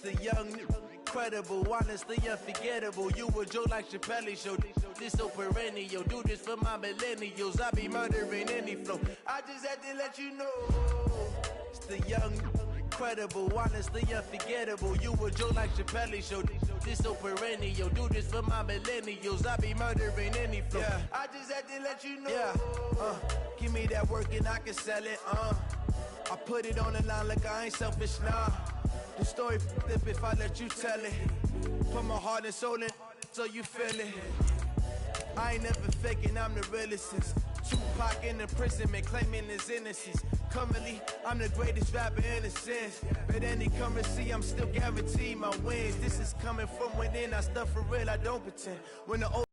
the young, incredible, honestly unforgettable. You a joke like Chappelle show. This so perennial. Do this for my millennials. I be murdering any flow. I just had to let you know. It's the young, incredible, honestly unforgettable. You a joke like Chappelle show. This so perennial. Do this for my millennials. I be murdering any flow. Yeah. I just had to let you know. Yeah. Give me that work and I can sell it. I put it on the line like I ain't selfish, nah. The story flip if I let you tell it. Put my heart and soul in so you feel it. I ain't never faking, I'm the realest since Tupac in imprisonment, claiming his innocence. Currently, I'm the greatest rapper in a sense. But any currency, I'm still guaranteed my wins. This is coming from within, I stuff for real, I don't pretend. When the old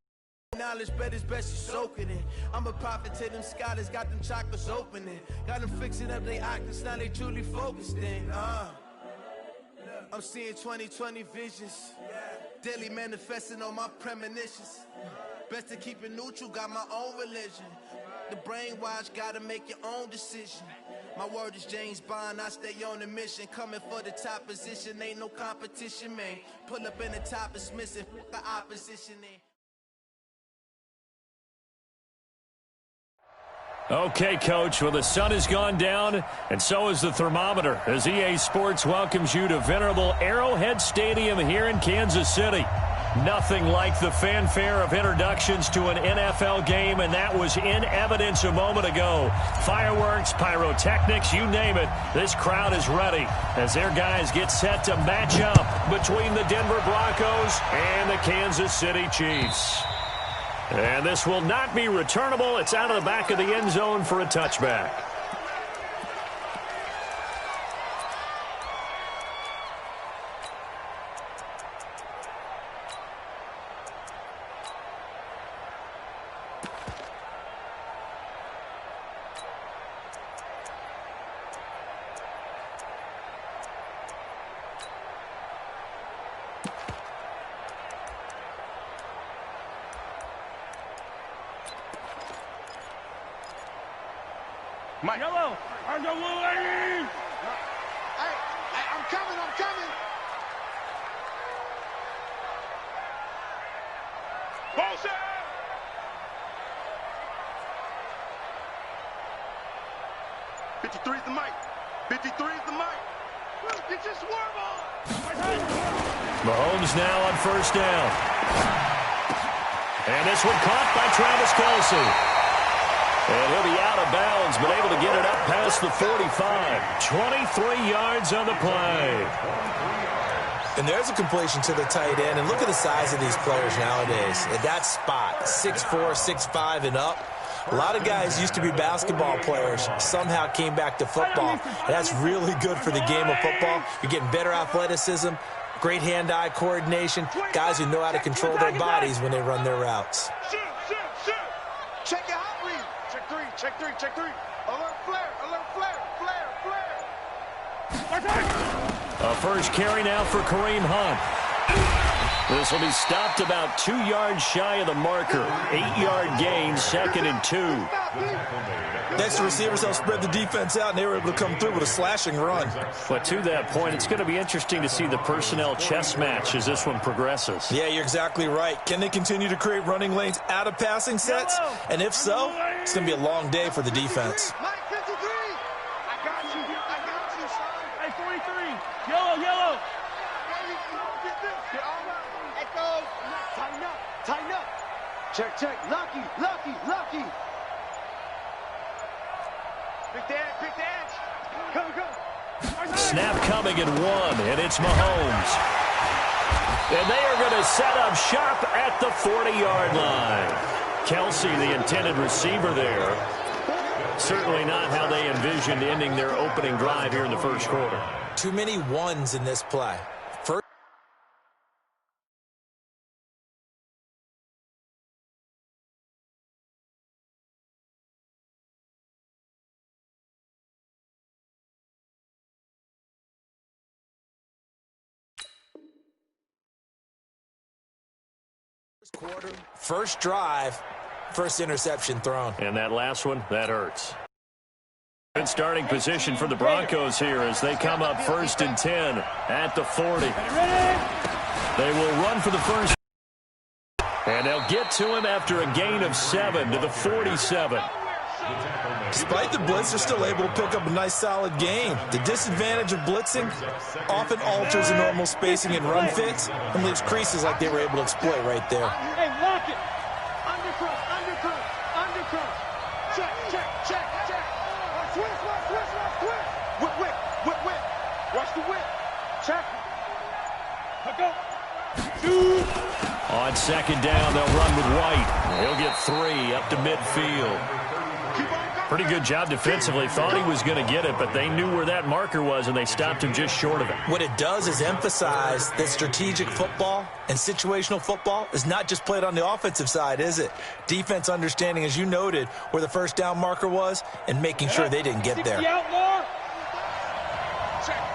knowledge, but it's best you soak it in. I'm a prophet to them scholars, got them chakras opening. Got them fixing up they octaves, now they truly focused in. I'm seeing 2020 visions. Daily manifesting on my premonitions. Best to keep it neutral, got my own religion. The brainwash, gotta make your own decision. My word is James Bond, I stay on a mission. Coming for the top position, ain't no competition, man. Pull up in the top, it's missing, the opposition in. Okay, Coach, well, the sun has gone down, and so has the thermometer, as EA Sports welcomes you to venerable Arrowhead Stadium here in Kansas City. Nothing like the fanfare of introductions to an NFL game, and that was in evidence a moment ago. Fireworks, pyrotechnics, you name it, this crowd is ready as their guys get set to match up between the Denver Broncos and the Kansas City Chiefs. And this will not be returnable. It's out of the back of the end zone for a touchback. Mike. Yellow, I'm the lady. Hey, I'm coming. Bullshit. 53's the mic. 53's the mic. Get your swerve on. Mahomes now on first down. And this one caught by Travis Kelce. And he'll be out of bounds, but able to get it up past the 45. 23 yards on the play. And there's a completion to the tight end. And look at the size of these players nowadays. At that spot, 6'4", 6'5", and up. A lot of guys used to be basketball players, somehow came back to football. And that's really good for the game of football. You're getting better athleticism, great hand-eye coordination, guys who know how to control their bodies when they run their routes. Check your hot read. Check three. Alert flare. A first carry now for Kareem Hunt. This will be stopped about 2 yards shy of the marker. 8-yard gain, 2nd and 2. Next, the receivers helped spread the defense out, and they were able to come through with a slashing run. But to that point, it's going to be interesting to see the personnel chess match as this one progresses. Yeah, you're exactly right. Can they continue to create running lanes out of passing sets? And if so, it's going to be a long day for the defense. Mike 53. I got you, son. Hey, 43. Yellow. Get all right. Echo. Tighten up. Check. Lucky. Big dance. Come. Snap coming in 1, and it's Mahomes. And they are going to set up shop at the 40-yard line. Kelce, the intended receiver there. Certainly not how they envisioned ending their opening drive here in the first quarter. Too many ones in this play. Quarter, first drive, first interception thrown. And that last one, that hurts. Good starting position for the Broncos here as they come up 1st and 10 at the 40. They will run for the first. And they'll get to him after a gain of 7 to the 47. Despite the blitz, they're still able to pick up a nice, solid gain. The disadvantage of blitzing often alters the normal spacing and run fits and leaves creases like they were able to exploit right there. Hey, lock it. Undercut, undercut, undercut. Check, check, check, check. Switch, switch, switch, switch. Whip, whip, whip, whip. Watch the whip. Check. Let go. Shoot. On 2nd down, they'll run with White. He'll get 3 up to midfield. Pretty good job defensively. Thought he was going to get it, but they knew where that marker was, and they stopped him just short of it. What it does is emphasize that strategic football and situational football is not just played on the offensive side, is it? Defense understanding, as you noted, where the first down marker was and making sure they didn't get there. Check,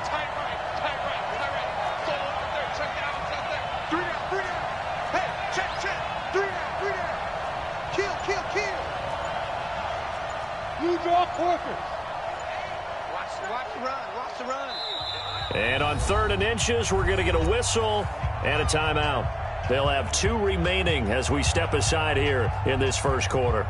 tight right, tight right, tight right. Go over there, check it out, check that. 3 down, 3 down. Hey, check, check. 3 down, 3 down. Kill, kill, kill. You draw quarters. Watch the run, watch the run. And on 3rd and inches, we're going to get a whistle and a timeout. They'll have 2 remaining as we step aside here in this first quarter.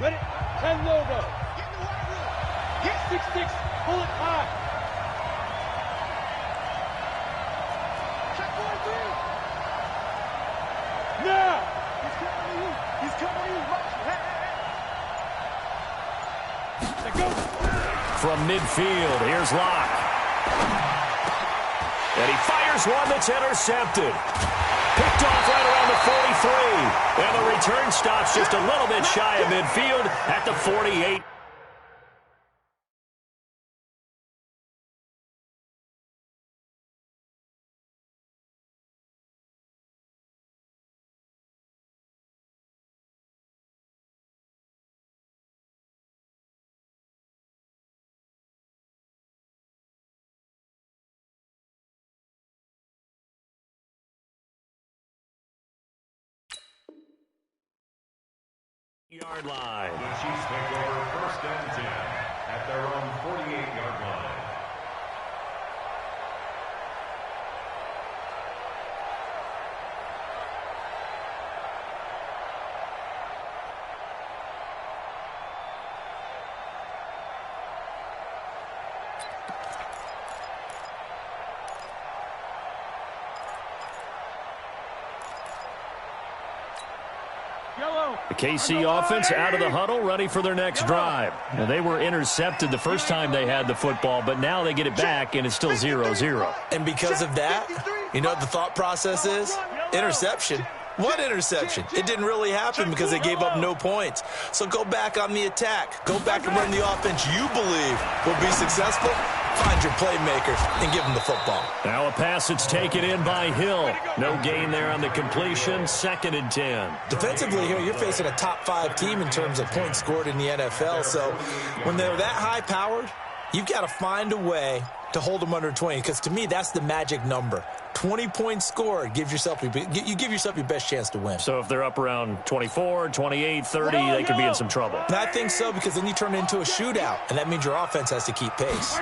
Ready? 10 logo. Get in the white room. Get 6-6. Pull it high. Check 1-3. Now. He's coming to you. He's coming to you. Watch. Hey, hey, hey. Let go. From midfield, here's Locke. And he fires one that's intercepted. Picked off right around the 43. And the return stops just a little bit shy of midfield at the 48. Yard line. The Chiefs take over 1st and 10 at their own 48-yard line. The KC offense out of the huddle, ready for their next drive. Now, they were intercepted the first time they had the football, but now they get it back, and it's still 0-0. And because of that, you know what the thought process is? Interception. What interception? It didn't really happen because they gave up no points. So go back on the attack. Go back and run the offense you believe will be successful. Find your playmakers and give them the football. Now a pass that's taken in by Hill. No gain there on the completion. 2nd and 10. Defensively here, you're facing a top-5 team in terms of points scored in the NFL. So when they're that high-powered, you've got to find a way to hold them under 20, because to me, that's the magic number. 20 points scored, you give yourself your best chance to win. So if they're up around 24, 28, 30, they could be in some trouble. And I think so, because then you turn it into a shootout, and that means your offense has to keep pace.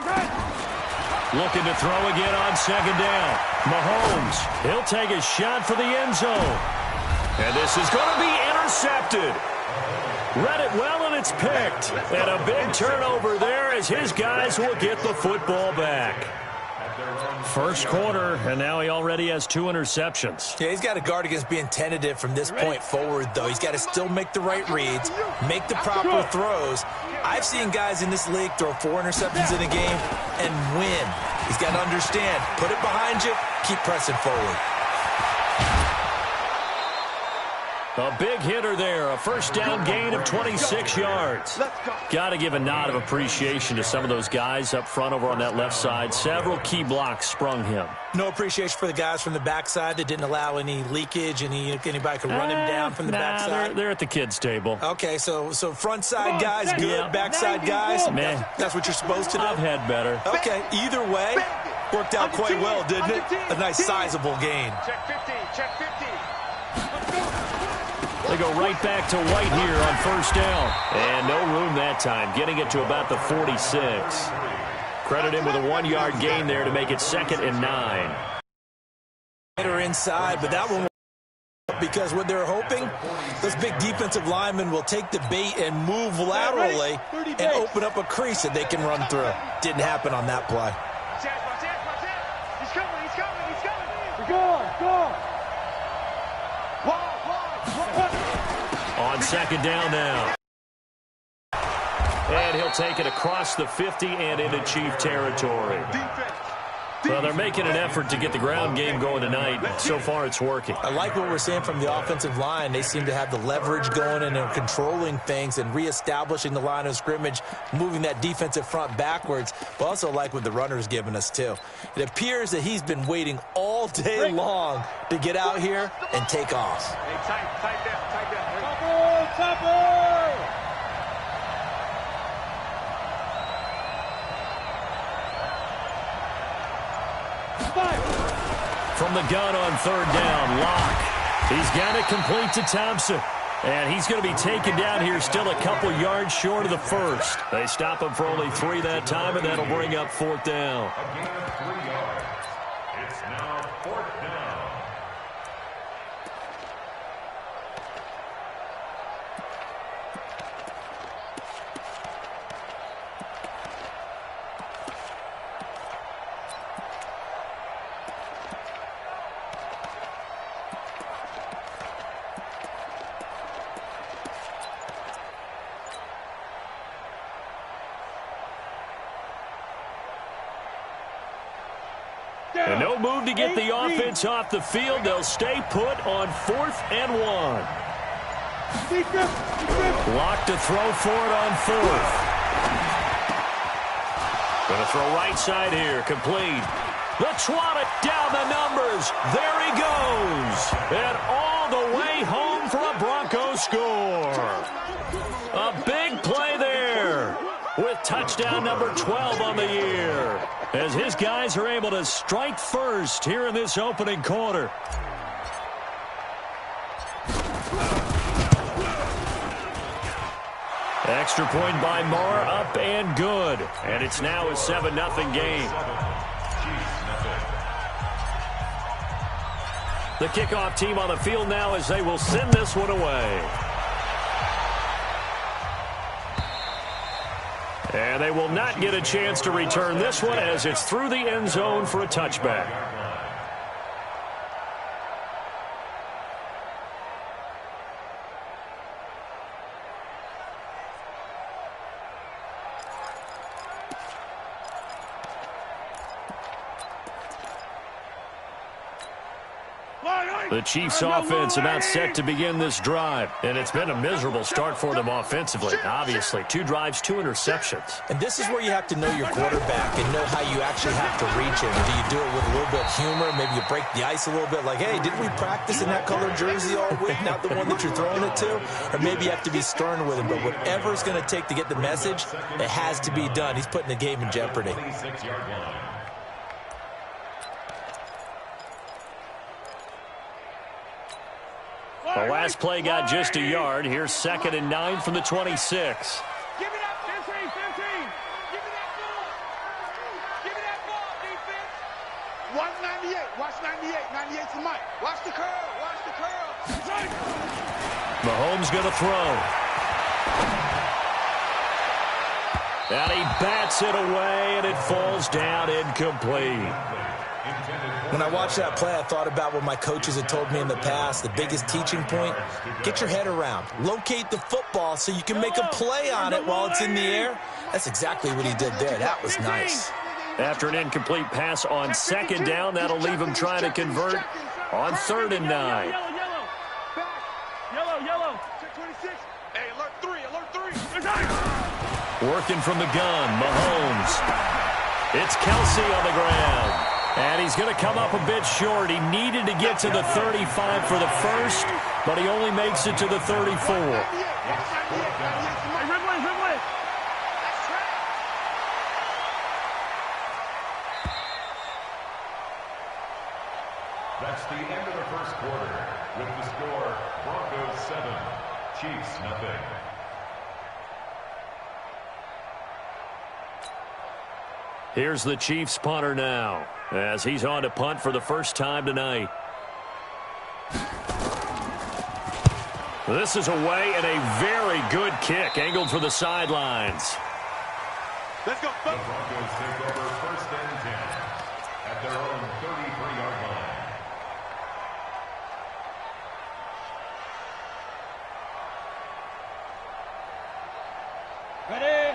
Looking to throw again on 2nd down. Mahomes, he'll take a shot for the end zone. And this is going to be intercepted. Read it well, and it's picked. And a big turnover there as his guys will get the football back. First quarter, and now he already has 2 interceptions. Yeah, he's got to guard against being tentative from this point forward, though. He's got to still make the right reads, make the proper throws. I've seen guys in this league throw 4 interceptions in a game and win. He's got to understand, put it behind you, keep pressing forward. A big hitter there, a first down gain of 26 yards. Got to give a nod of appreciation to some of those guys up front over on that left side. Several key blocks sprung him. No appreciation for the guys from the backside that didn't allow any leakage, anybody could run him down from the backside. They're at the kids' table. Okay, so front side guys good, backside guys, man, that's what you're supposed to do? I've had better. Okay, either way, worked out quite well, didn't it? A nice sizable gain. Check 50, check 50. They go right back to White here on first down. And no room that time, getting it to about the 46. Credit him with a 1-yard gain there to make it 2nd and 9. Hitter inside, but that one because what they're hoping, those big defensive linemen will take the bait and move laterally and open up a crease that they can run through. Didn't happen on that play. He's coming, he's coming, he's coming. Go. On 2nd down now. And he'll take it across the 50 and into Chief territory. Well, they're making an effort to get the ground game going tonight. So far, it's working. I like what we're seeing from the offensive line. They seem to have the leverage going and they're controlling things and reestablishing the line of scrimmage, moving that defensive front backwards. But also like what the runner's giving us, too. It appears that he's been waiting all day long to get out here and take off. Hey, tight down. From the gun on 3rd down, Locke. He's got it complete to Thompson. And he's going to be taken down here still a couple yards short of the first. They stop him for only 3 that time, and that'll bring up 4th down. A gain of 3 yards. It's now 4th down. And no move to get the offense off the field. They'll stay put on 4th and 1. Lock to throw for it on 4th. Going to throw right side here. Complete. Let's swat it down the numbers. There he goes. And all the way home for a Bronco score. A big play there with touchdown number 12 on the year, as his guys are able to strike first here in this opening quarter. Extra point by Marr, up and good. And it's now a 7-0 game. The kickoff team on the field now as they will send this one away. And they will not get a chance to return this one as it's through the end zone for a touchback. The Chiefs offense about set to begin this drive. And it's been a miserable start for them offensively. Obviously, 2 drives, 2 interceptions. And this is where you have to know your quarterback and know how you actually have to reach him. Do you do it with a little bit of humor? Maybe you break the ice a little bit like, hey, didn't we practice in that colored jersey all week? Not the one that you're throwing it to? Or maybe you have to be stern with him. But whatever it's going to take to get the message, it has to be done. He's putting the game in jeopardy. The last play got just a yard. Here's 2nd and 9 from the 26. Give me that 15. Give me that ball. Give me that ball, defense. Watch 98. Watch 98. 98's the mic. Watch the curl. Watch the curl. Mahomes going to throw. And he bats it away, and it falls down incomplete. When I watched that play, I thought about what my coaches had told me in the past. The biggest teaching point, get your head around. Locate the football so you can make a play on it while it's in the air. That's exactly what he did there. That was nice. After an incomplete pass on 2nd down, that'll leave him trying to convert on 3rd and 9. Working from the gun, Mahomes. It's Kelsey on the ground. And he's going to come up a bit short. He needed to get to the 35 for the first, but he only makes it to the 34. That's the end of the first quarter. With the score, Broncos 7, Chiefs nothing. Here's the Chiefs punter now, as he's on to punt for the first time tonight. This is away and a very good kick, angled for the sidelines. Let's go. The Broncos take over 1st and 10 at their own 33-yard line.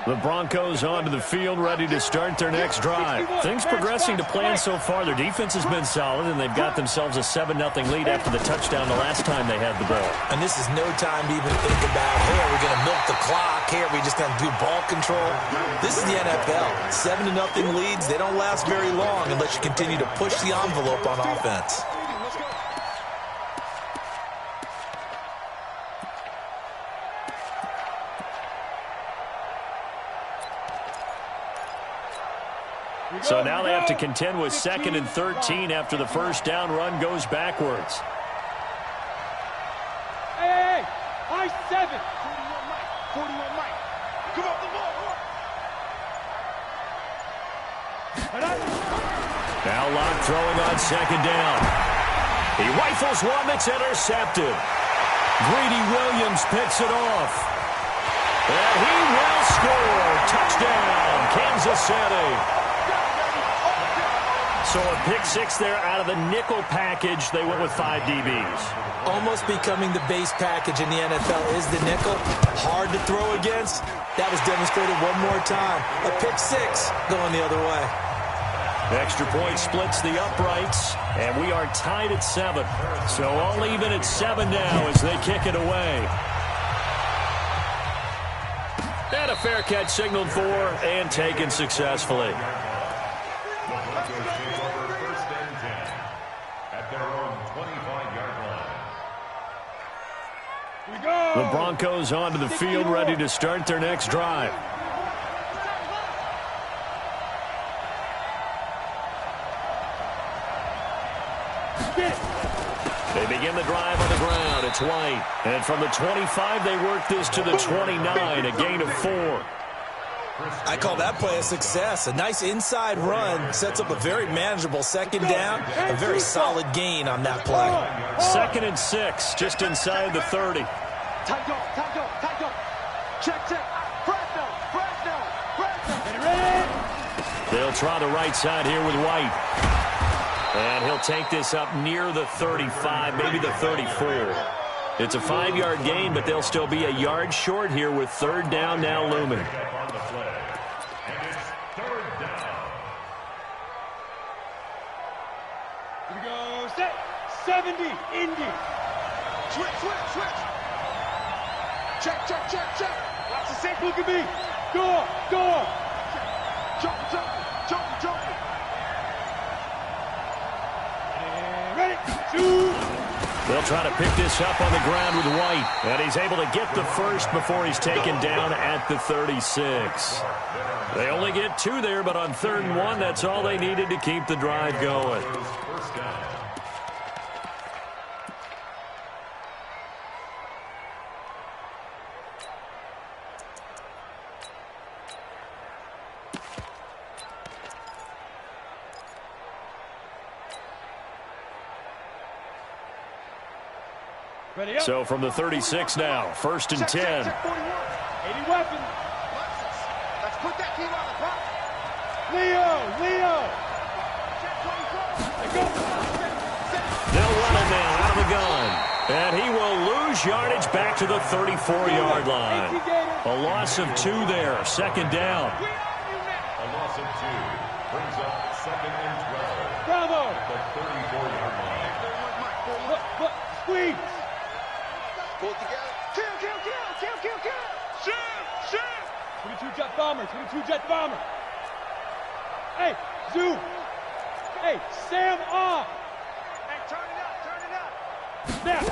The Broncos onto the field, ready to start their next drive. Things progressing to plan so far. Their defense has been solid, and they've got themselves a 7-0 lead after the touchdown the last time they had the ball. And this is no time to even think about, hey, are we going to milk the clock? Hey, are we just going to do ball control? This is the NFL. 7-0 leads, they don't last very long unless you continue to push the envelope on offense. So now they have to contend with 2nd and 13 after the first down run goes backwards. Hey, I 7. 41 Mike. Come on, the ball. Now Locke throwing on 2nd down. He rifles one that's intercepted. Greedy Williams picks it off. And he will score. Touchdown, Kansas City. So a pick 6 there out of the nickel package. They went with 5 DBs. Almost becoming the base package in the NFL is the nickel. Hard to throw against. That was demonstrated one more time. A pick 6 going the other way. Extra point splits the uprights, and we are tied at 7. So all even at 7 now as they kick it away. And a fair catch signaled for and taken successfully. The Broncos onto the field, ready to start their next drive. They begin the drive on the ground. It's White. And from the 25, they work this to the 29, a gain of 4. I call that play a success. A nice inside run sets up a very manageable 2nd down. A very solid gain on that play. 2nd and 6, just inside the 30. Tight go. Check. Fresno. They'll try the right side here with White. And he'll take this up near the 35, maybe the 34. It's a 5-yard gain, but they'll still be a yard short here with 3rd down now looming. And it's 3rd down. Here we go. Set. 70. Indy. Switch. Check. Watch the safe. Look at me. Go. Jump. And ready. Shoot. They'll try to pick this up on the ground with White. And he's able to get the first before he's taken down at the 36. They only get 2 there, but on 3rd and 1, that's all they needed to keep the drive going. First down. So from the 36 now, 1st and 10. 80 weapons. Let's put that team on the clock. Leo. They'll run it now out of the gun. And he will lose yardage back to the 34-yard line. A loss of 2 there, 2nd down. A loss of 2 brings up 2nd and 12. Bravo. At the 34-yard line. Squeeze. Pull it together. Kill. Shoot. 22 jet bombers. We need 2 jet bombers. Hey, zoom. Hey, Sam off. Hey, turn it up, turn it up. Snap.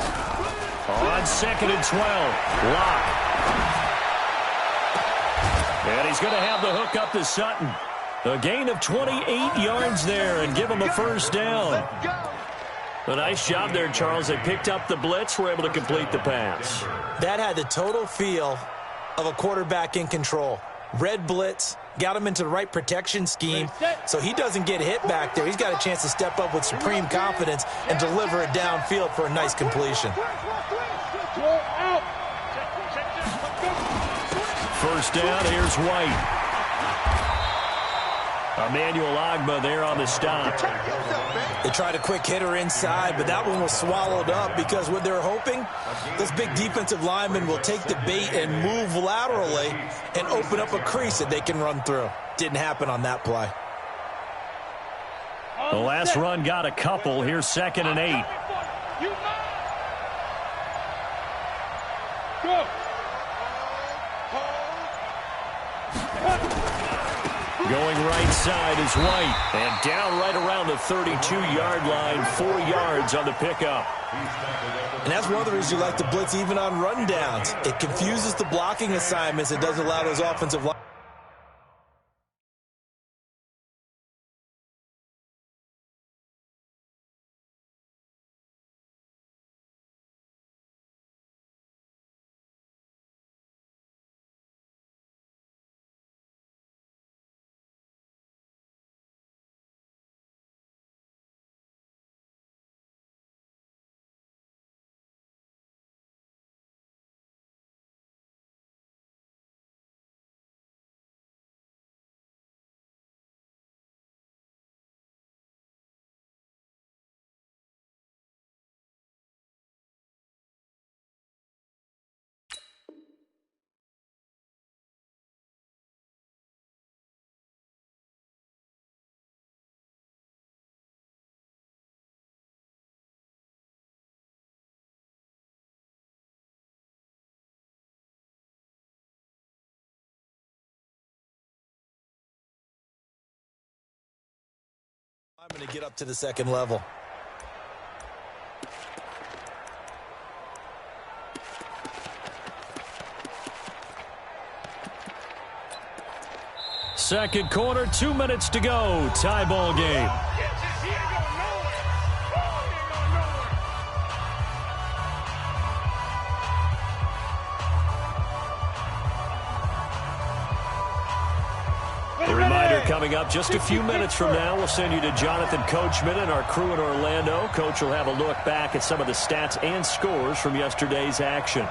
On 2nd and 12. Lock. And he's going to have the hook up to Sutton. A gain of 28 yards there and give him a first down. A nice job there, Charles. They picked up the blitz, were able to complete the pass. That had the total feel of a quarterback in control. Red blitz, got him into the right protection scheme, so he doesn't get hit back there. He's got a chance to step up with supreme confidence and deliver it downfield for a nice completion. First down, here's White. Emmanuel Agba there on the stop. They tried a quick hitter inside, but that one was swallowed up because what they're hoping, this big defensive lineman will take the bait and move laterally and open up a crease that they can run through. Didn't happen on that play. The last run got a couple. Here's 2nd and 8. Go. Going right side is White. And down right around the 32-yard line, 4 yards on the pickup. And that's one of the reasons you like to blitz even on rundowns. It confuses the blocking assignments. It doesn't allow those offensive line. I'm going to get up to the second level. Second quarter, 2 minutes to go. Tie ball game. Coming up just a few minutes from now, we'll send you to Jonathan Coachman and our crew in Orlando. Coach will have a look back at some of the stats and scores from yesterday's action.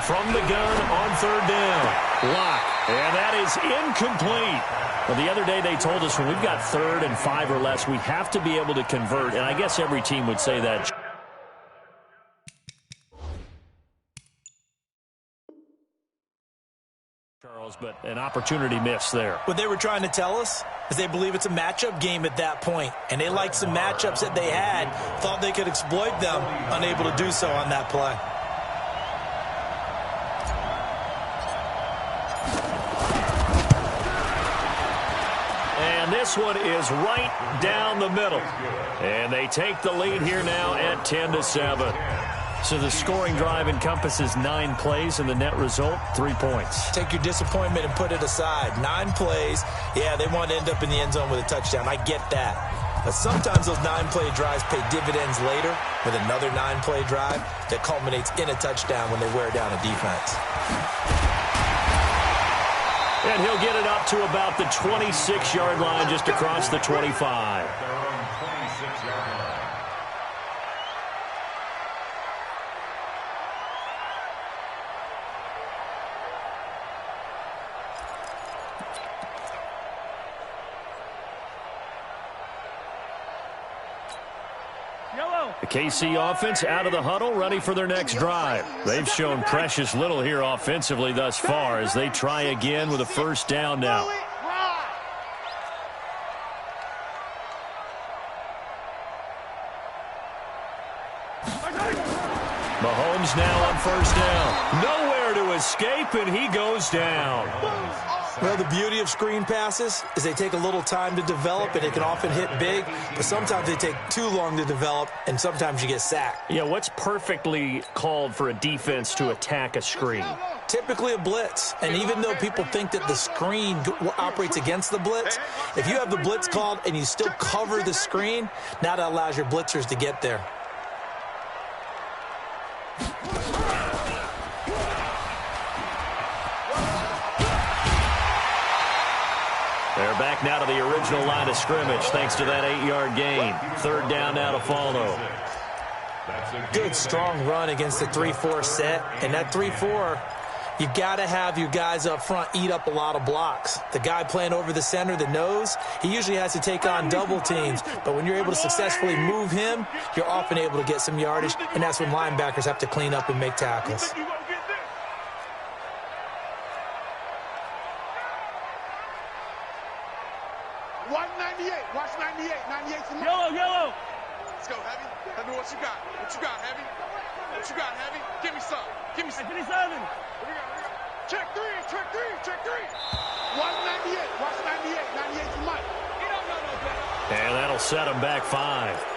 From the gun on 3rd down. Lock. And that is incomplete. Well, the other day they told us when we've got 3rd and 5 or less, we have to be able to convert. And I guess every team would say that. But an opportunity miss there. What they were trying to tell us is they believe it's a matchup game at that point, and they liked some matchups that they had, thought they could exploit them, unable to do so on that play. And this one is right down the middle. And they take the lead here now at 10-7. So the scoring drive encompasses 9 plays, and the net result, 3 points. Take your disappointment and put it aside. 9 plays, yeah, they want to end up in the end zone with a touchdown. I get that. But sometimes those 9-play drives pay dividends later with another 9-play drive that culminates in a touchdown when they wear down a defense. And he'll get it up to about the 26-yard line, just across the 25. The KC offense out of the huddle, ready for their next drive. They've shown precious little here offensively thus far as they try again with a first down now. Mahomes now on first down. Nowhere to escape, and he goes down. Well, the beauty of screen passes is they take a little time to develop, and it can often hit big, but sometimes they take too long to develop, and sometimes you get sacked. Yeah, what's perfectly called for a defense to attack a screen? Typically a blitz, and even though people think that the screen operates against the blitz, if you have the blitz called and you still cover the screen, now that allows your blitzers to get there. They're back now to the original line of scrimmage thanks to that 8-yard gain. Third down now to follow. Good, strong run against the 3-4 set. And that 3-4, you got to have your guys up front eat up a lot of blocks. The guy playing over the center, the nose, he usually has to take on double teams. But when you're able to successfully move him, you're often able to get some yardage, and that's when linebackers have to clean up and make tackles. 198. Watch 98. 98's the Yellow, yellow. Let's go, Heavy. Heavy, what you got? What you got, Heavy? What you got, Heavy? Give me some. Give me some. 57. Here we go. Check three. Check three. Check three. Watch 98. Watch 98. 98's the Mike. He don't know no better. And that'll set him back 5.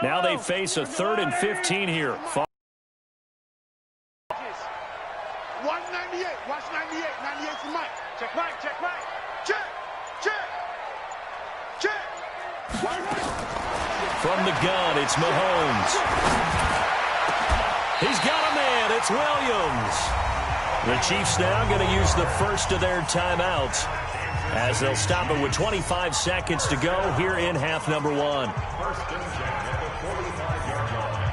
Now they face a 3rd and 15 here. 198. Watch 98. 98's the Mike. Check Mike. Check Mike. Check. Check. Check. From the gun, it's Mahomes. He's got a man. It's Williams. The Chiefs now going to use the first of their timeouts as they'll stop it with 25 seconds to go here in half number 1. First and 10 at the 45-yard line.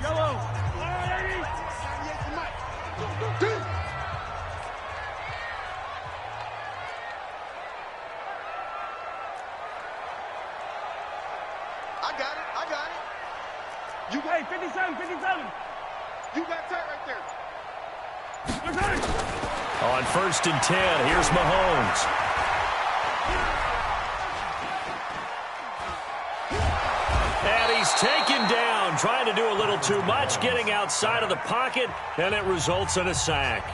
Yellow. I got it. I got it. You got Hey, 57, 57. You got tight right there. On first and 10, here's Mahomes. And he's taken down, trying to do a little too much, getting outside of the pocket, and it results in a sack.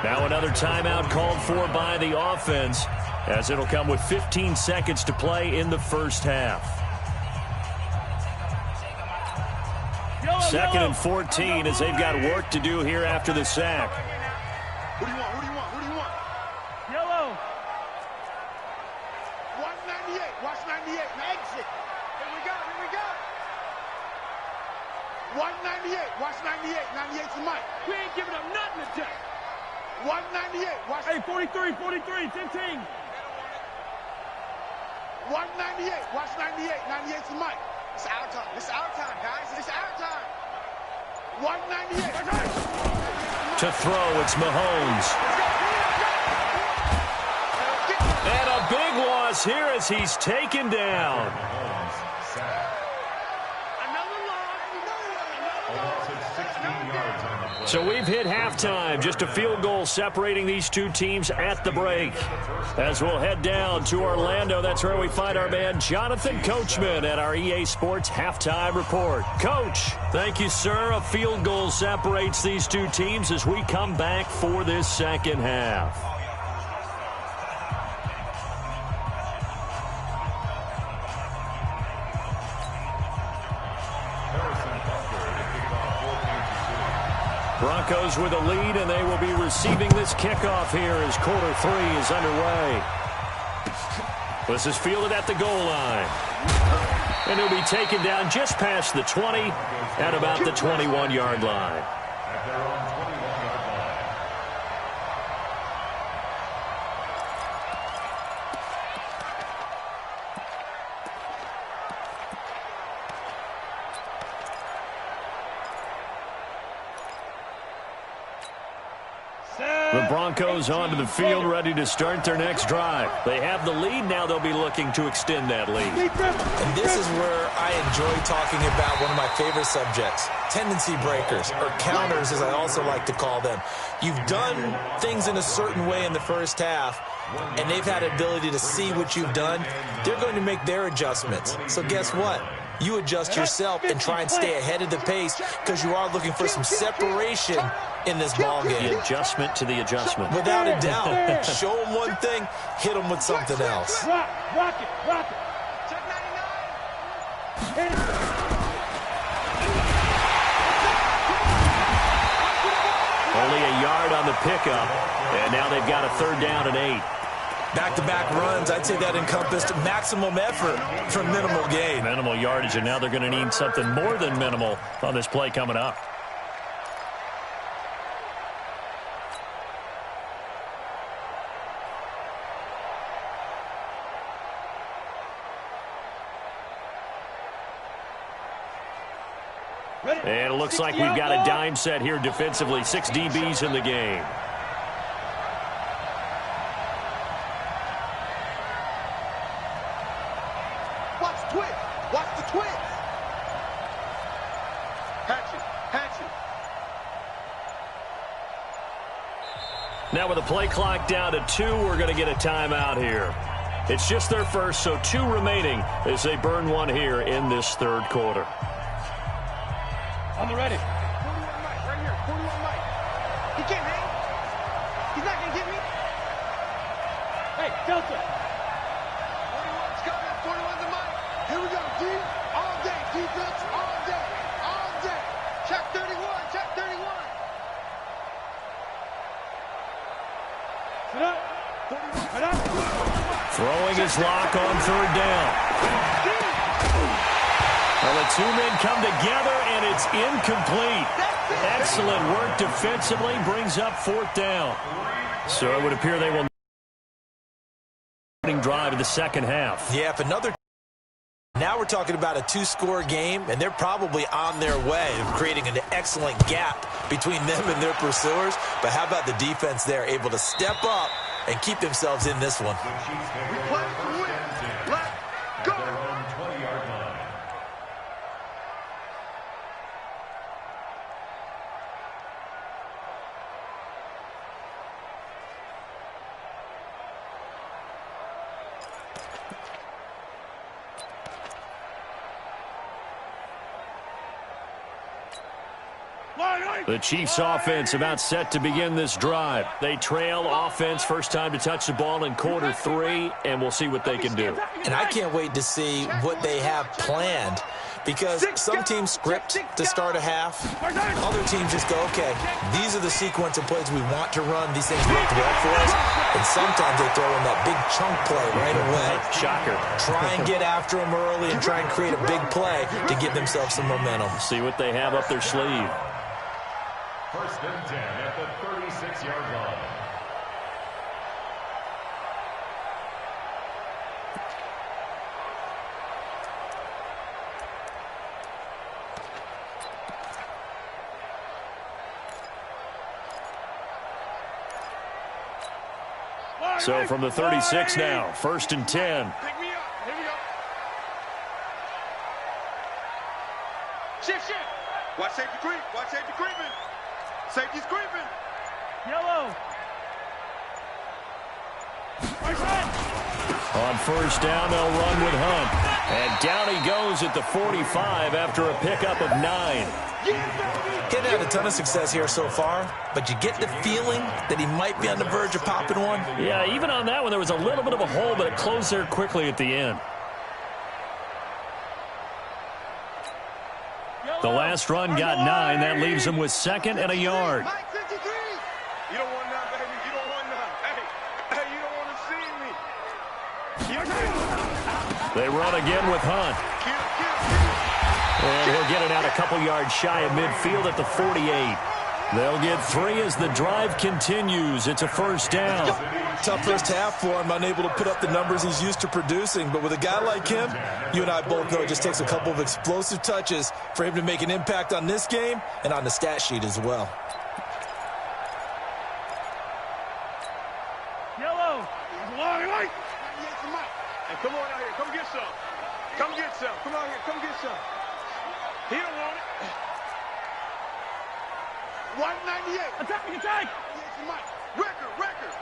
Now another timeout called for by the offense, as it'll come with 15 seconds to play in the first half. Second and 14 as they've got work to do here after the sack. Who do you want? Who do you want? Who do you want? Yellow. Watch 98. Watch 98. Now exit. Here we go. Here we go. 198. Watch 98. 98's the Mike. We ain't giving up nothing today. 198. Watch. Hey, 43, 43, 15. 198. Watch 98. 98's the Mike. It's our time. It's our time, guys. It's our time. 198. To throw, it's Mahomes. And a big loss here as he's taken down. So we've hit halftime. Just a field goal separating these two teams at the break. As we'll head down to Orlando, that's where we find our man Jonathan Coachman at our EA Sports Halftime Report. Coach, thank you, sir. A field goal separates these two teams as we come back for this second half. Broncos with a lead, and they will be receiving this kickoff here as quarter 3 is underway. This is fielded at the goal line. And he'll be taken down just past the 20 at about the 21-yard line. At their own 21-yard line. The Broncos onto the field, ready to start their next drive. They have the lead. Now they'll be looking to extend that lead. And this is where I enjoy talking about one of my favorite subjects, tendency breakers, or counters as I also like to call them. You've done things in a certain way in the first half, and they've had the ability to see what you've done. They're going to make their adjustments. So guess what? You adjust yourself and try and stay ahead of the pace because you are looking for some separation in this ball game. The adjustment to the adjustment. Without a doubt. Show them one thing, hit them with something else. Rock it. Check 99. Only a yard on the pickup, and now they've got a 3rd down and 8. Back-to-back runs, I'd say that encompassed maximum effort for minimal gain. Minimal yardage, and now they're going to need something more than minimal on this play coming up. And it looks like we've got a dime set here defensively. 6 DBs in the game. Watch the twist. Watch the twist. Hatch it. Now with the play clock down to 2, we're going to get a timeout here. It's just their first, so 2 remaining as they burn one here in this 3rd quarter. On the ready. 41 Mike, right here. 41 Mike. He can't hang. He's not going to get me. Hey, Delta. 41's coming. 41's the Mike. Here we go, D. All day. Defense all day. All day. Check 31. Check 31. Sit up. 41. Sit up. Throwing his lock on 3rd down. Well, the 2 men come together, and it's incomplete. Excellent work defensively, brings up 4th down. So it would appear they will drive in the second half. Yeah, if another... Now we're talking about a 2-score game, and they're probably on their way of creating an excellent gap between them and their pursuers. But how about the defense there, able to step up and keep themselves in this one? We play to win. Let's go. Their own 20-yard line. The Chiefs offense about set to begin this drive. They trail offense, first time to touch the ball in quarter 3, and we'll see what they can do. And I can't wait to see what they have planned, because some teams script to start a half. Other teams just go, okay, these are the sequence of plays we want to run. These things work well for us. And sometimes they throw in that big chunk play right away. Shocker. Try and get after them early and try and create a big play to give themselves some momentum. See what they have up their sleeve. 1st and 10 at the 36-yard line. So from the 36 now, 1st and 10. Pick me up. Here we go. Shift. Watch safety creep. Watch safety creeping. Safety's creeping. Yellow. On 1st down, they'll run with Hunt. And down he goes at the 45 after a pickup of 9. He's had a ton of success here so far, but you get the feeling that he might be on the verge of popping one. Yeah, even on that one, there was a little bit of a hole, but it closed there quickly at the end. The last run got 9. That leaves him with 2nd and a yard. Mike 53. You don't want none, baby. You don't want none. Hey, you don't want to see me. They run again with Hunt. And he'll get it out a couple yards shy of midfield at the 48. They'll get 3 as the drive continues. It's a 1st down. Tough first half for him, unable to put up the numbers he's used to producing. But with a guy like him, you and I both know it just takes a couple of explosive touches for him to make an impact on this game and on the stat sheet as well. Yellow. Long light. Hey, come on out here. Come get some. Come get some. Come on here. Come get some. He don't want it. 198. Attack. Record.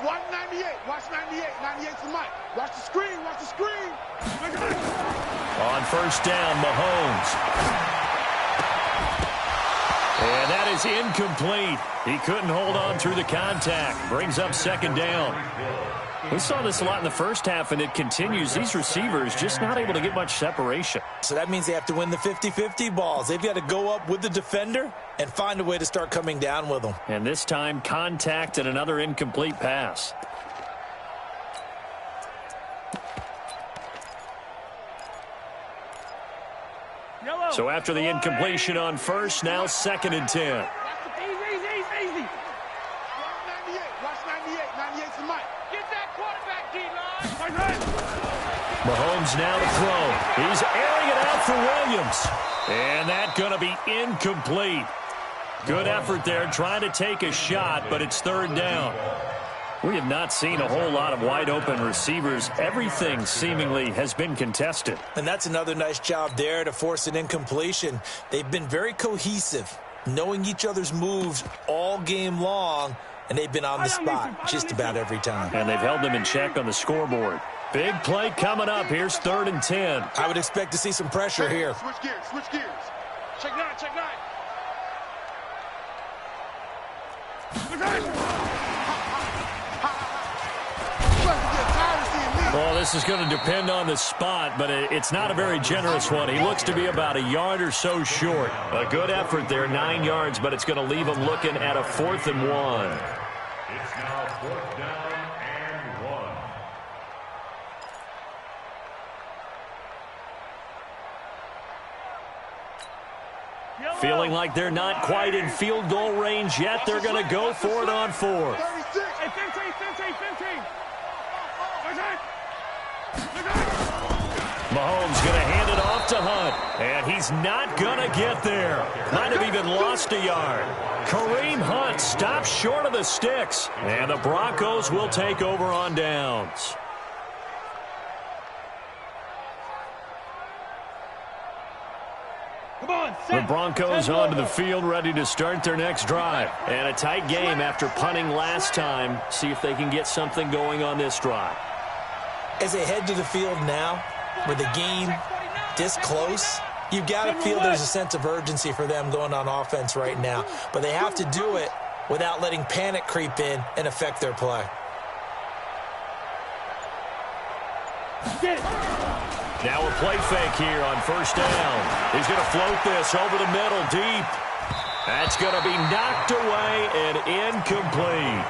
198. Watch 98. 98's the mic. Watch the screen. On first down, Mahomes. And that is incomplete. He couldn't hold on through the contact. Brings up second down. We saw this a lot in the first half, and it continues. These receivers just not able to get much separation. So that means they have to win the 50-50 balls. They've got to go up with the defender and find a way to start coming down with them. And this time, contact and another incomplete pass. Yellow. So after the incompletion on first, now 2nd and 10. Easy. 198. Watch 98. 98's the mic. Get that quarterback, D-line. Mahomes now to throw. He's airing it out for Williams. And that's going to be incomplete. Good effort there trying to take a shot, but it's 3rd down. We have not seen a whole lot of wide-open receivers. Everything seemingly has been contested. And that's another nice job there to force an incompletion. They've been very cohesive, knowing each other's moves all game long, and they've been on the spot just about every time. And they've held them in check on the scoreboard. Big play coming up. Here's 3rd and 10. I would expect to see some pressure here. Switch gears. Check 9. Well, this is going to depend on the spot, but it's not a very generous one. He looks to be about a yard or so short. A good effort there, 9 yards, but it's going to leave him looking at a 4th and 1. It's now 4th down and 1. Feeling like they're not quite in field goal range yet. They're going to go for it on 4th. Hey, 15. Mahomes going to hand it off to Hunt, and he's not going to get there. Might have even lost a yard. Kareem Hunt stops short of the sticks, and the Broncos will take over on downs. The Broncos onto the field, ready to start their next drive. And a tight game after punting last time. See if they can get something going on this drive. As they head to the field now, with the game this close, you've got to feel there's a sense of urgency for them going on offense right now. But they have to do it without letting panic creep in and affect their play. Now a play fake here on first down. He's going to float this over the middle deep. That's going to be knocked away and incomplete.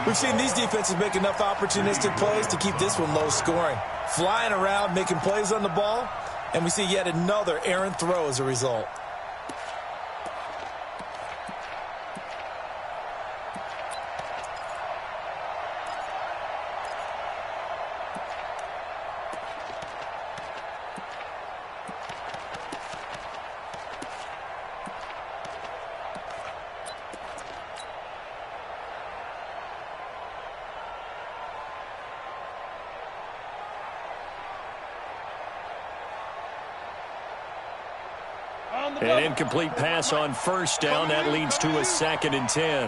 We've seen these defenses make enough opportunistic plays to keep this one low scoring. Flying around, making plays on the ball, and we see yet another errant throw as a result. An incomplete pass on first down. That leads to a 2nd and 10.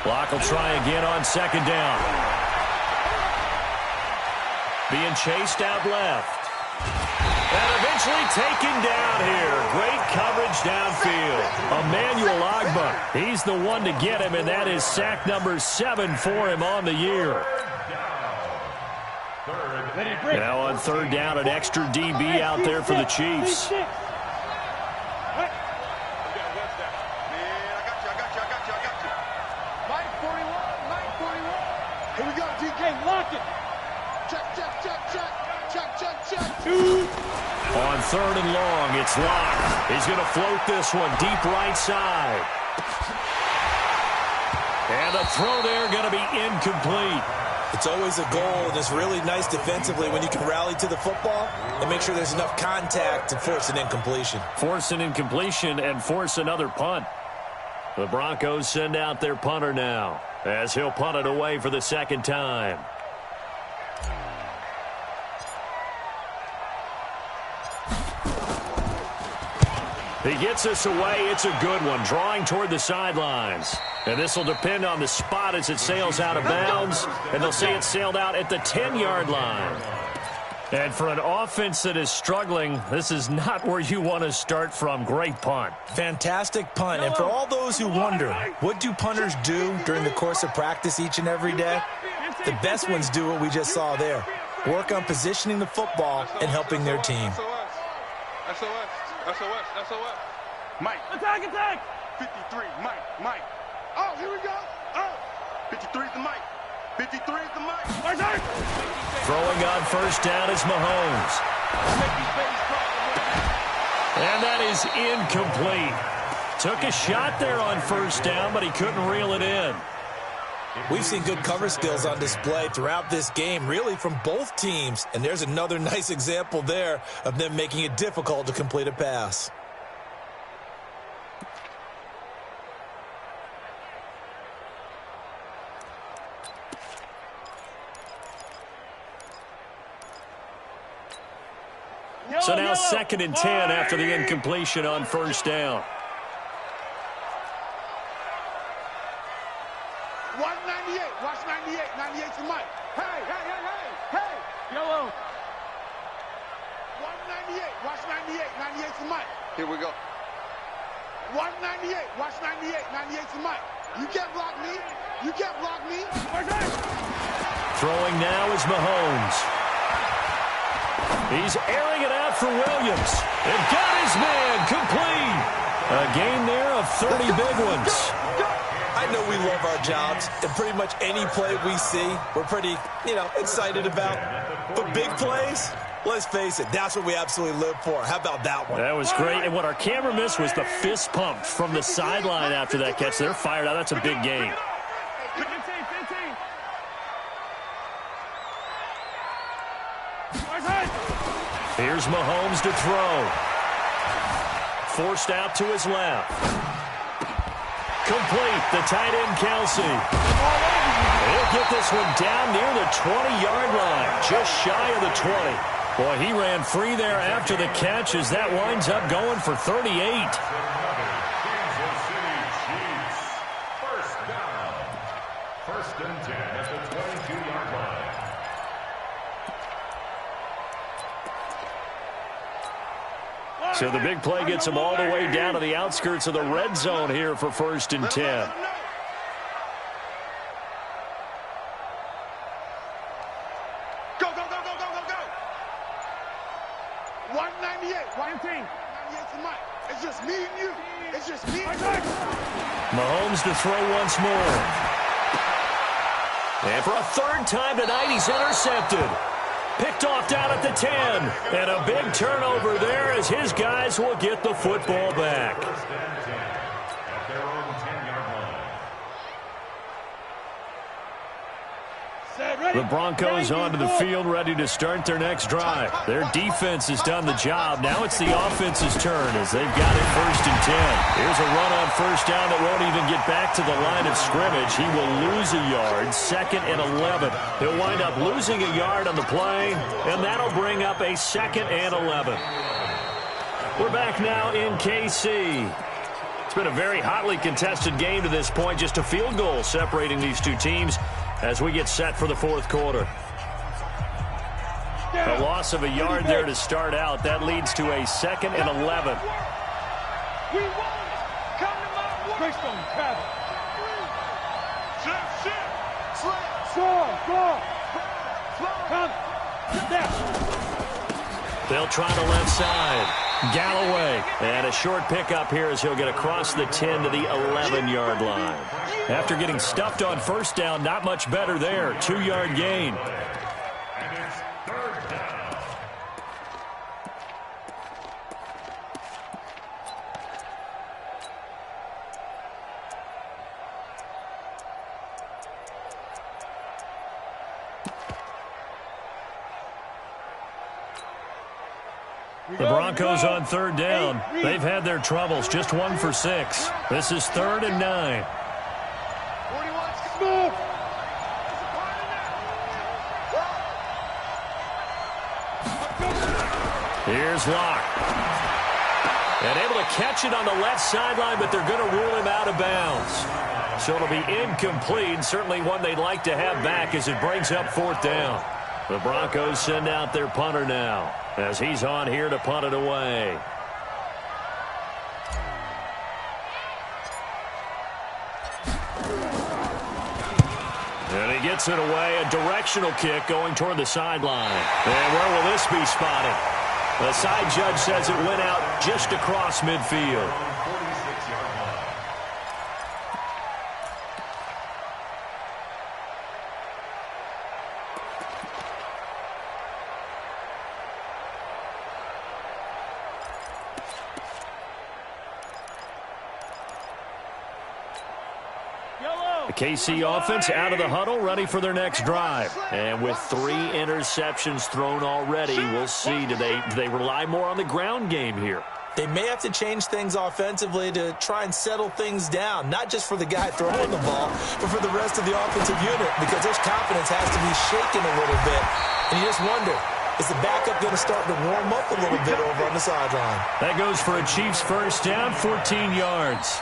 Block will try again on 2nd down. Being chased out left. And eventually taken down here. Great coverage downfield. Emmanuel Ogbah. He's the one to get him, and that is sack number 7 for him on the year. Now on 3rd down, an extra DB out there for the Chiefs. I got you. Here we go, DK, lock it. Check. On 3rd and long, it's locked. He's going to float this one deep right side. And the throw there going to be incomplete. It's always a goal, and it's really nice defensively when you can rally to the football and make sure there's enough contact to force an incompletion. Force an incompletion and force another punt. The Broncos send out their punter now, as he'll punt it away for the second time. He gets us away. It's a good one, drawing toward the sidelines. And this will depend on the spot as it sails out of bounds, and they'll say it sailed out at the 10-yard line. And for an offense that is struggling, this is not where you want to start from. Great punt. Fantastic punt. And for all those who wonder, what do punters do during the course of practice each and every day? The best ones do what we just saw there. Work on positioning the football and helping their team. SOS. Mike. Attack, attack. 53, Mike. Oh, here we go. Oh, 53 is the Mike. 53 is the Mike. Throwing on first down is Mahomes. And that is incomplete. Took a shot there on first down, but he couldn't reel it in. We've seen good cover skills on display throughout this game, really from both teams. And there's another nice example there of them making it difficult to complete a pass. So now 2nd and 10 after the incompletion on first down. 198. Watch 98. 98 to Mike. Hey. Yellow. 198. Watch 98. 98 to Mike. Here we go. 198. Watch 98. 98 to Mike. You can't block me. Throwing now is Mahomes. He's airing it out for Williams. And got his man complete. A game there of 30 big ones. I know we love our jobs, and pretty much any play we see, we're pretty, excited about. But big plays, let's face it, that's what we absolutely live for. How about that one? That was great. And what our camera missed was the fist pump from the sideline after that catch. They're fired out. That's a big game. 15. Here's Mahomes to throw. Forced out to his left. Complete. The tight end, Kelsey. He'll get this one down near the 20-yard line, just shy of the 20. Boy, he ran free there after the catch as that winds up going for 38. Kansas City Chiefs. First down. 1st and 10 at the 22-yard line. So the big play gets him all the way down to the outskirts of the red zone here for 1st and 10. Go. 198. 198 to Mike. It's just me and you. Mahomes to throw once more. And for a 3rd time tonight, he's intercepted. Picked off down at the 10. And a big turnover there as his guys will get the football back. First and 10 at their own 10-yard line. The Broncos onto the field, ready to start their next drive. Their defense has done the job. Now it's the offense's turn as they've got it 1st and 10. Here's a run on first down that won't even get back to the line of scrimmage. He will lose a yard, 2nd and 11. He'll wind up losing a yard on the play, and that'll bring up a 2nd and 11. We're back now in KC. It's been a very hotly contested game to this point, just a field goal separating these two teams as we get set for the 4th quarter. A loss of a yard there to start out. That leads to a 2nd and 11. We won it. Come to my work. Greystone, travel. Come. There. They'll try the left side. Galloway. And a short pickup here as he'll get across the 10 to the 11-yard line. After getting stuffed on first down, not much better there. 2-yard gain. And it's 3rd down. The Broncos on third down. They've had their troubles, just 1 for 6. This is 3rd and 9. Here's Locke. And able to catch it on the left sideline, but they're going to rule him out of bounds. So it'll be incomplete, certainly one they'd like to have back as it brings up 4th down. The Broncos send out their punter now as he's on here to punt it away. And he gets it away, a directional kick going toward the sideline. And where will this be spotted? The side judge says it went out just across midfield. The KC offense out of the huddle, ready for their next drive. And with 3 interceptions thrown already, we'll see. Do they rely more on the ground game here? They may have to change things offensively to try and settle things down, not just for the guy throwing the ball, but for the rest of the offensive unit, because his confidence has to be shaken a little bit. And you just wonder, is the backup going to start to warm up a little bit over on the sideline? That goes for a Chiefs first down, 14 yards.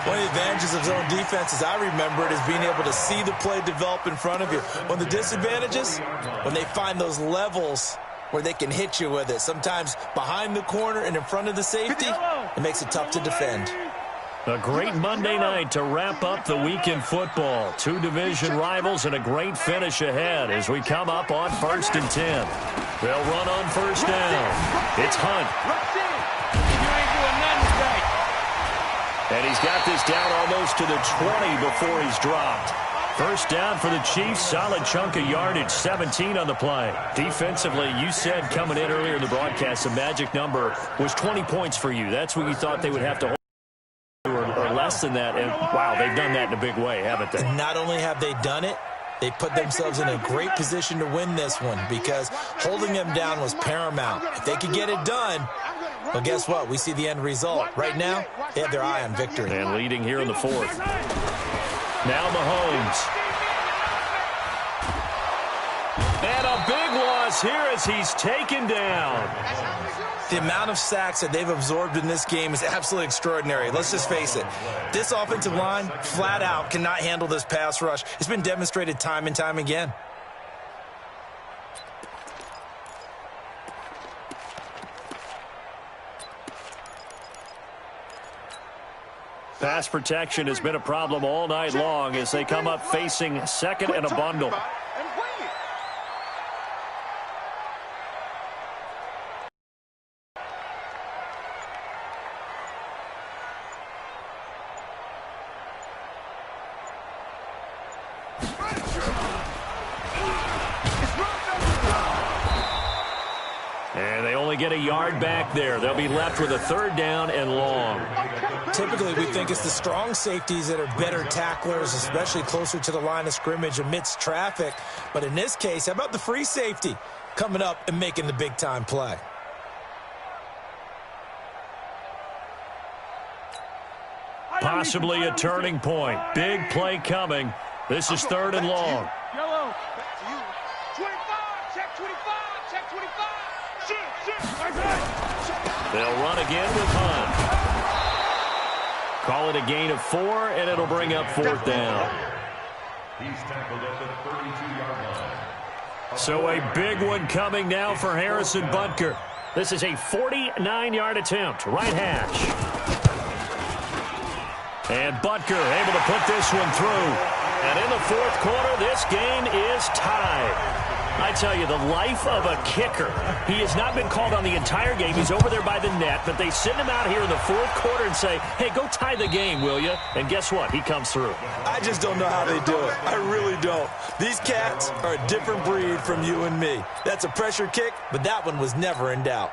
One of the advantages of zone defense, as I remember it, is being able to see the play develop in front of you. One of the disadvantages, when they find those levels where they can hit you with it, sometimes behind the corner and in front of the safety, it makes it tough to defend. A great Monday night to wrap up the week in football. 2 division rivals and a great finish ahead as we come up on 1st and 10. They'll run on 1st down. It's Hunt. And he's got this down almost to the 20 before he's dropped. First down for the Chiefs. Solid chunk of yardage, 17 on the play. Defensively, you said coming in earlier in the broadcast, the magic number was 20 points for you. That's what you thought they would have to hold, or less than that. And, wow, they've done that in a big way, haven't they? And not only have they done it, they put themselves in a great position to win this one because holding them down was paramount. If they could get it done, well, guess what? We see the end result. Right now, they have their eye on victory. And leading here in the 4th. Now Mahomes. And a big loss here as he's taken down. The amount of sacks that they've absorbed in this game is absolutely extraordinary. Let's just face it. This offensive line, flat out, cannot handle this pass rush. It's been demonstrated time and time again. Pass protection has been a problem all night long as they come up facing 2nd and a bundle. And they only get a yard back there. They'll be left with a 3rd down and long. Typically, we think it's the strong safeties that are better tacklers, especially closer to the line of scrimmage amidst traffic. But in this case, how about the free safety coming up and making the big-time play? Possibly a turning point. Big play coming. This is 3rd and long. Yellow. 25. Check 25. Check 25. They'll run again with Hunt. Call it a gain of 4, and it'll bring up 4th down. He's tackled at the 32-yard line. So a big one coming now for Harrison Butker. This is a 49-yard attempt, right hash. And Butker able to put this one through. And in the 4th quarter, this game is tied. I tell you, the life of a kicker. He has not been called on the entire game. He's over there by the net, but they send him out here in the 4th quarter and say, hey, go tie the game, will you? And guess what? He comes through. I just don't know how they do it. I really don't. These cats are a different breed from you and me. That's a pressure kick, but that one was never in doubt.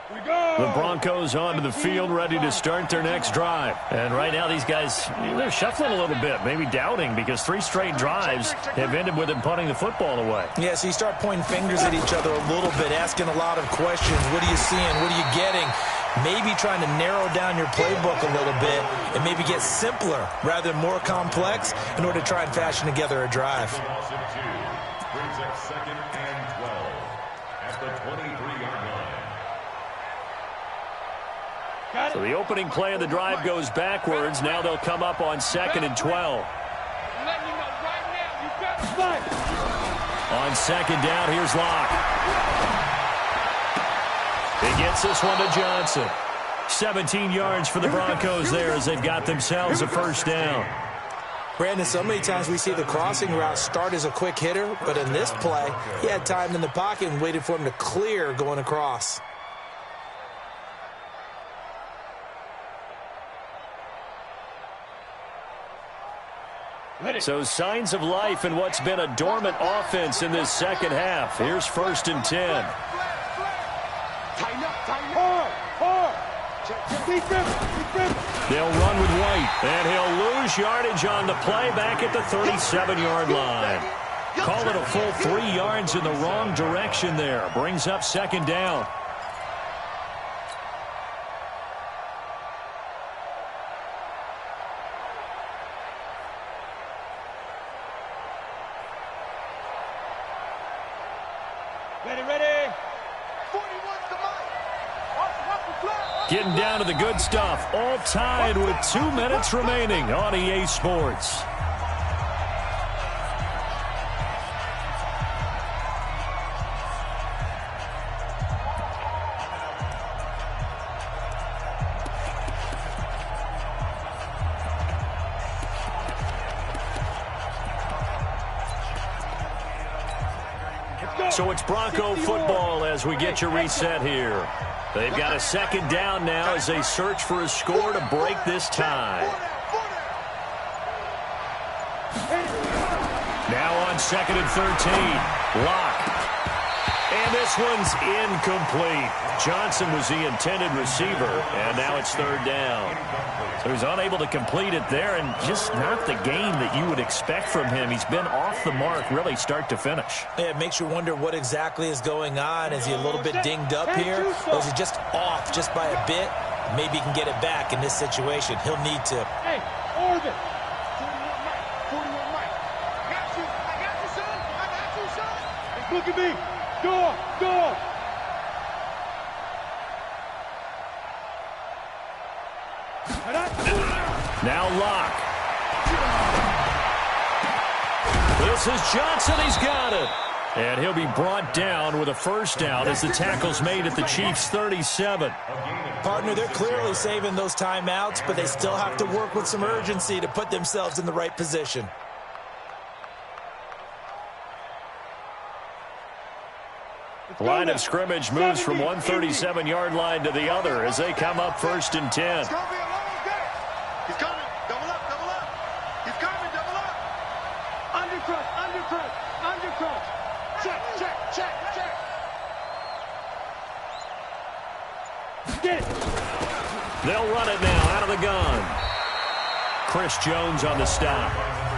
The Broncos onto the field, ready to start their next drive. And right now, these guys, they're shuffling a little bit, maybe doubting, because 3 straight drives have ended with them punting the football away. Yeah, so you start pointing fingers at each other a little bit, asking a lot of questions. What are you seeing? What are you getting? Maybe trying to narrow down your playbook a little bit and maybe get simpler rather than more complex in order to try and fashion together a drive. Brings up 2nd and 12 at the 23-yard line. So the opening play of the drive goes backwards. Now they'll come up on 2nd and 12. On 2nd down, here's Locke. He gets this one to Johnson. 17 yards for the Broncos there as they've got themselves a first down. Brandon, so many times we see the crossing route start as a quick hitter, but in this play, he had time in the pocket and waited for him to clear going across. So signs of life in what's been a dormant offense in this second half. Here's 1st and 10. They'll run with White, and he'll lose yardage on the play back at the 37-yard line. Call it a full 3 yards in the wrong direction there. Brings up 2nd down. Ready. Getting down to the good stuff. All tied with 2 minutes remaining on EA Sports. So it's Bronco football as we get you reset here. They've got a 2nd down now as they search for a score to break this tie. Now on 2nd and 13. Locke. And this one's incomplete. Johnson was the intended receiver, and now it's 3rd down. So he's unable to complete it there, and just not the game that you would expect from him. He's been off the mark really start to finish. Yeah, it makes you wonder what exactly is going on. Is he a little bit dinged up here, or is he just off just by a bit? Maybe he can get it back in this situation. He'll need to. Hey, Orbit. 41 Mike. I got you, son. I got you, son. Look at me. Go. Now Locke. This is Johnson. He's got it. And he'll be brought down with a first down as the tackle's made at the Chiefs' 37. Partner, they're clearly saving those timeouts, but they still have to work with some urgency to put themselves in the right position. The line of scrimmage moves from one 37-yard line to the other as they come up 1st and 10. It's going to be a long day. He's coming. Double up. He's coming. Double up. Undercut. Check. Get it. They'll run it now out of the gun. Chris Jones on the stop.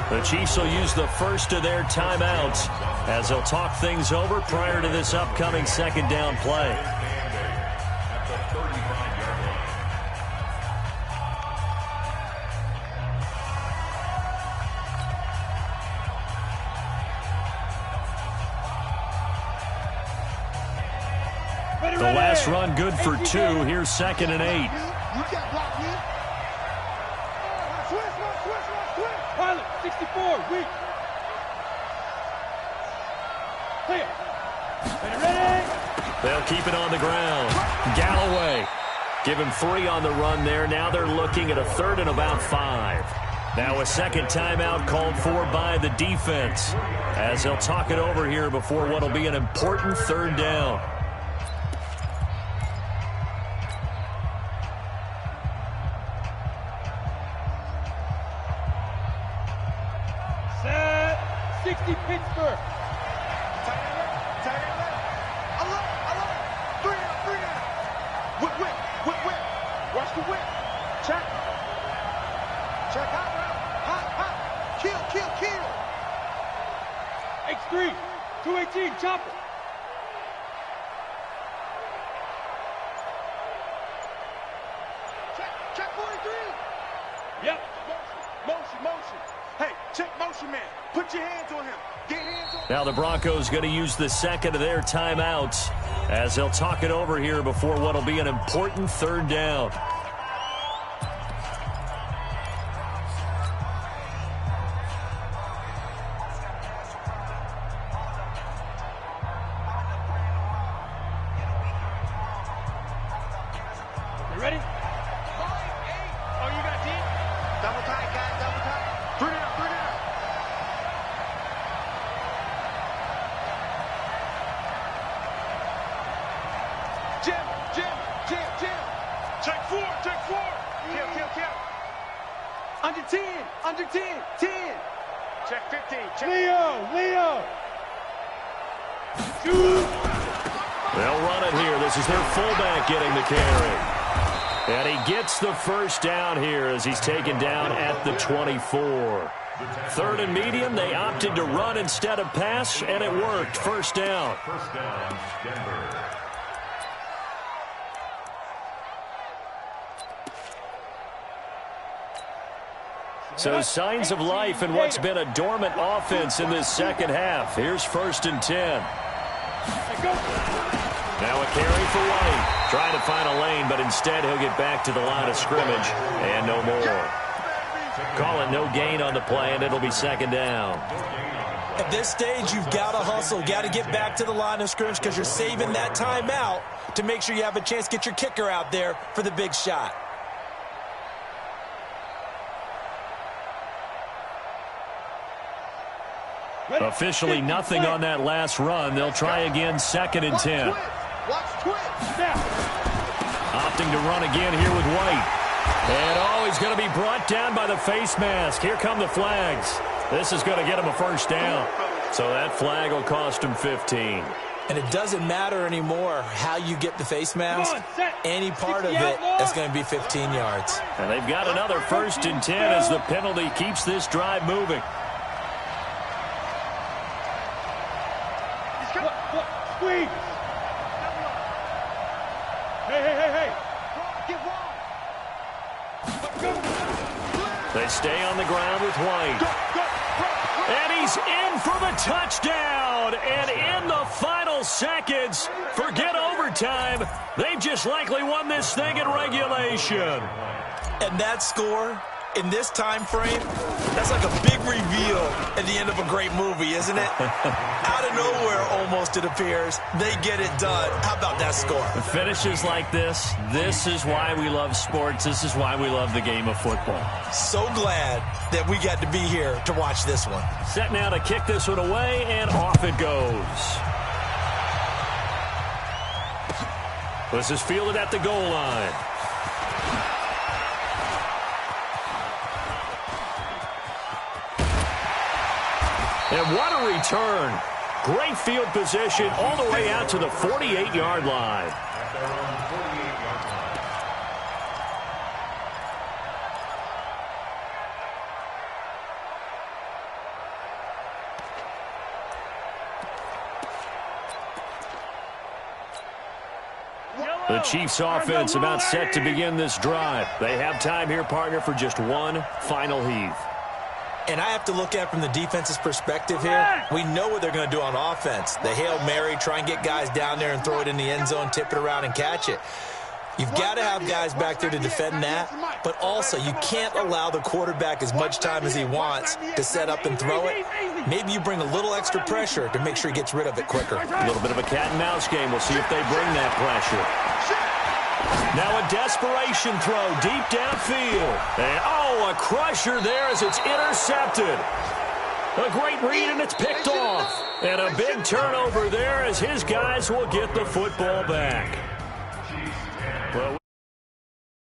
The Chiefs will use the first of their timeouts as they'll talk things over prior to this upcoming 2nd down play. The last run good for 2. Here's 2nd and 8. You can't block me. Switch. Pilot, 64, weak. Clear. Ready. They'll keep it on the ground. Galloway. Give him 3 on the run there. Now they're looking at a 3rd and about 5. Now a 2nd timeout called for by the defense as they'll talk it over here before what will be an important 3rd down. Set. 60 Pittsburgh. Tight end left. I love it. 3 down. Check motion man. Put your hands on him. Get hands on him. Now the Broncos going to use the second of their timeouts as they'll talk it over here before what will be an important third down. Ready? Oh, you got deep? Double tight, guys. Double tight. Three down. Jim. Check four. Kill. Under 10. 10. Check 15. Check. Leo. They'll run it here. This is their fullback getting the carry. And he gets the first down here as he's taken down at the 24. Third and medium, they opted to run instead of pass, and it worked. First down. First down, Denver. So signs of life in what's been a dormant offense in this second half. Here's 1st and 10. Now a carry for White. Trying to find a lane, but instead he'll get back to the line of scrimmage and no more. Call it no gain on the play, and it'll be second down. At this stage, you've got to hustle. Got to get back to the line of scrimmage because you're saving that timeout to make sure you have a chance to get your kicker out there for the big shot. Officially nothing on that last run. They'll try again, 2nd and 10. Opting to run again here with White. And he's going to be brought down by the face mask. Here come the flags. This is going to get him a first down. So that flag will cost him 15. And it doesn't matter anymore how you get the face mask. Any part of it is going to be 15 yards. And they've got another 1st and 10 as the penalty keeps this drive moving. Squeeze. Hey. They stay on the ground with White. And he's in for the touchdown. And in the final seconds, forget overtime. They've just likely won this thing in regulation. And that score in this time frame, that's like a big reveal at the end of a great movie, isn't it? Out of nowhere, almost, it appears. They get it done. How about that score? Finishes like this is why we love sports. This is why we love the game of football. So glad that we got to be here to watch this one. Set now to kick this one away, and off it goes. This is fielded at the goal line. And what a return. Great field position all the way out to the 48-yard line. The Chiefs offense about set to begin this drive. They have time here, partner, for just one final heave. And I have to look at it from the defense's perspective here. We know what they're going to do on offense. The Hail Mary, try and get guys down there and throw it in the end zone, tip it around and catch it. You've got to have guys back there to defend that, but also you can't allow the quarterback as much time as he wants to set up and throw it. Maybe you bring a little extra pressure to make sure he gets rid of it quicker. A little bit of a cat and mouse game. We'll see if they bring that pressure. Now a desperation throw deep downfield. And, a crusher there as it's intercepted. A great read, and it's picked off. And a big turnover there as his guys will get the football back. Well,